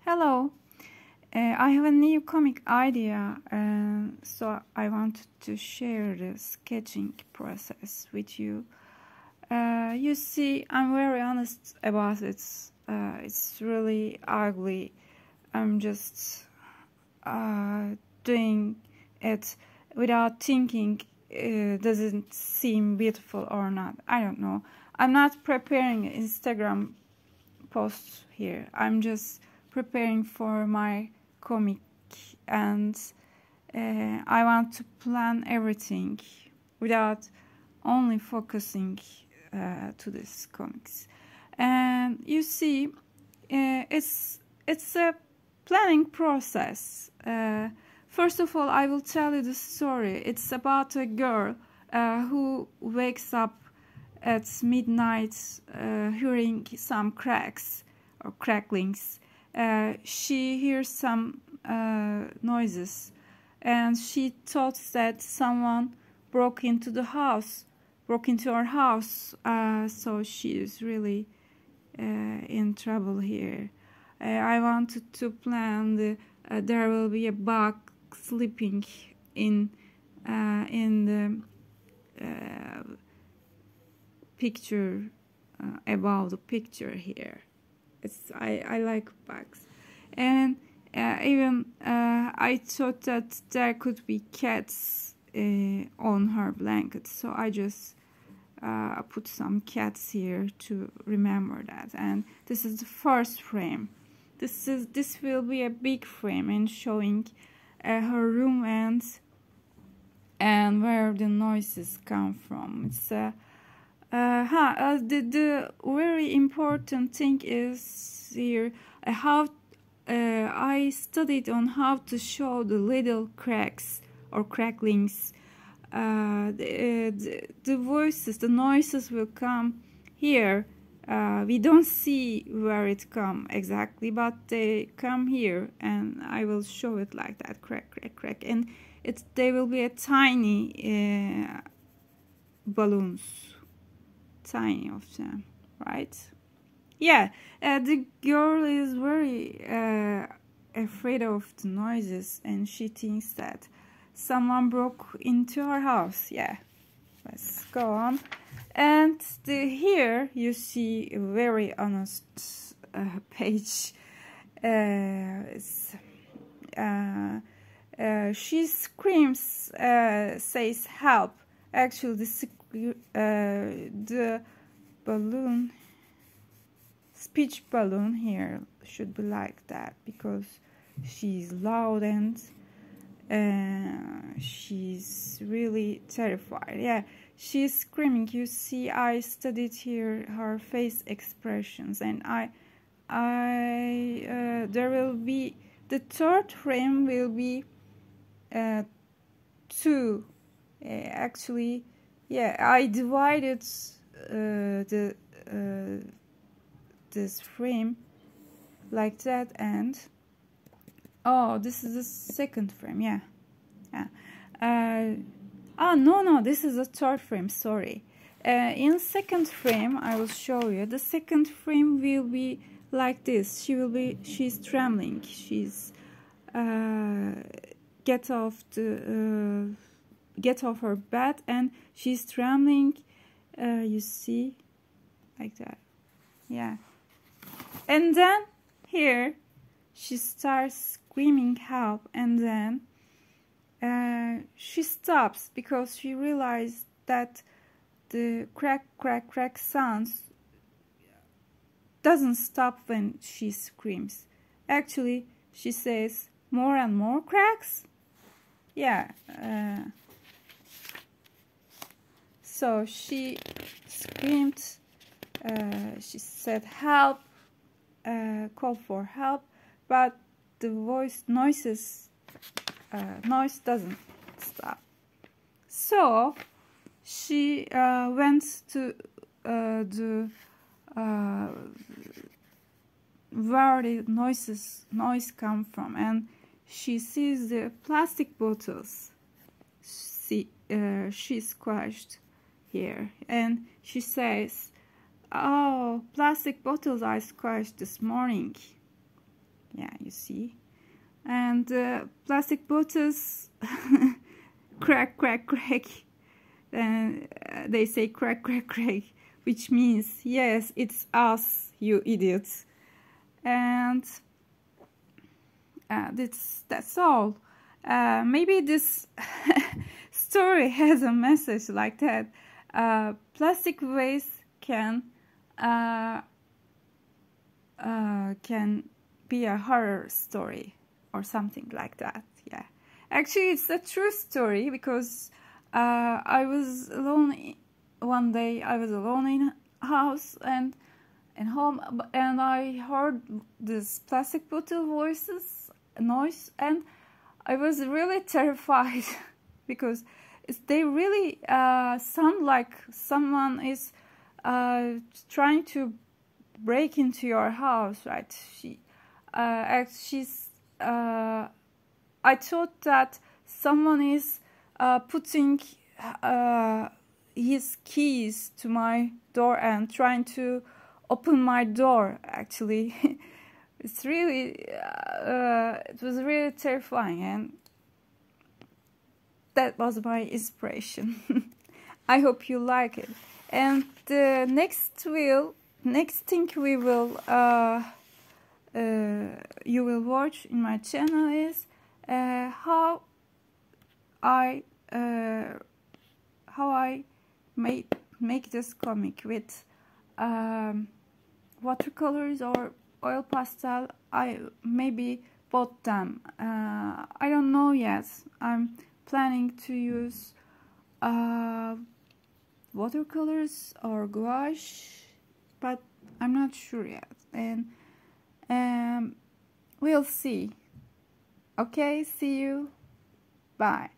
Hello, I have a new comic idea, so I wanted to share the sketching process with you. You see, I'm very honest about it. It's really ugly. I'm just doing it without thinking. Does it seem beautiful or not? I don't know. I'm not preparing an Instagram post here. I'm just preparing for my comic, and I want to plan everything without only focusing to this comics. And you see, it's a planning process. First of all, I will tell you the story. It's about a girl who wakes up at midnight hearing some cracks or cracklings. She hears some noises, and she thought that someone broke into her house. So she is really in trouble here. I wanted to plan there will be a bug sleeping in the picture, above the picture here. I like bugs, and even I thought that there could be cats on her blanket, so I just put some cats here to remember that. And this is the first frame. This will be a big frame and showing her room and where the noises come from. It's the very important thing is here how I studied on how to show the little cracks or cracklings. The voices, the noises will come here. We don't see where it come exactly, but they come here, and I will show it like that, crack, crack, crack, and they will be a tiny balloons, tiny of them, right? Yeah, the girl is very afraid of the noises, and she thinks that someone broke into her house. Yeah, let's go on. And here you see a very honest page. She screams, says help. Actually, the balloon, speech balloon here should be like that, because she's loud and she's really terrified. Yeah, she's screaming. You see, I studied here her face expressions, and there will be the third frame will be two. Actually, yeah, I divided this frame like that, and oh, this is the second frame. Yeah. No, this is the third frame, sorry. In second frame, I will show you. The second frame will be like this. She's trembling. She's get off her bed, and she's trembling. You see, like that. Yeah. And then here she starts screaming help, and then she stops because she realized that the crack, crack, crack sounds doesn't stop when she screams. Actually, she says more and more cracks. Yeah. So she screamed. She said help, called for help, but the noise doesn't stop. So she went to where the noise come from, and she sees the plastic bottles. She squashed here, and she says, "Oh, plastic bottles I squashed this morning." Yeah, you see. And plastic bottles crack, crack, crack. And they say crack, crack, crack, which means, yes, it's us, you idiots. And that's all. Maybe this story has a message like that. Plastic waste can be a horror story or something like that. Yeah, actually it's a true story, because I was alone one day. I was alone in house and home, and I heard this plastic bottle noise, and I was really terrified because they really sound like someone is trying to break into your house, right? I thought that someone is putting his keys to my door and trying to open my door. Actually, it's really it was really terrifying, and that was my inspiration. I hope you like it. And the next thing you will watch in my channel is how I make this comic with watercolors or oil pastel. I maybe both them. I don't know yet. I'm planning to use watercolors or gouache, but I'm not sure yet, and we'll see. Okay, see you. Bye.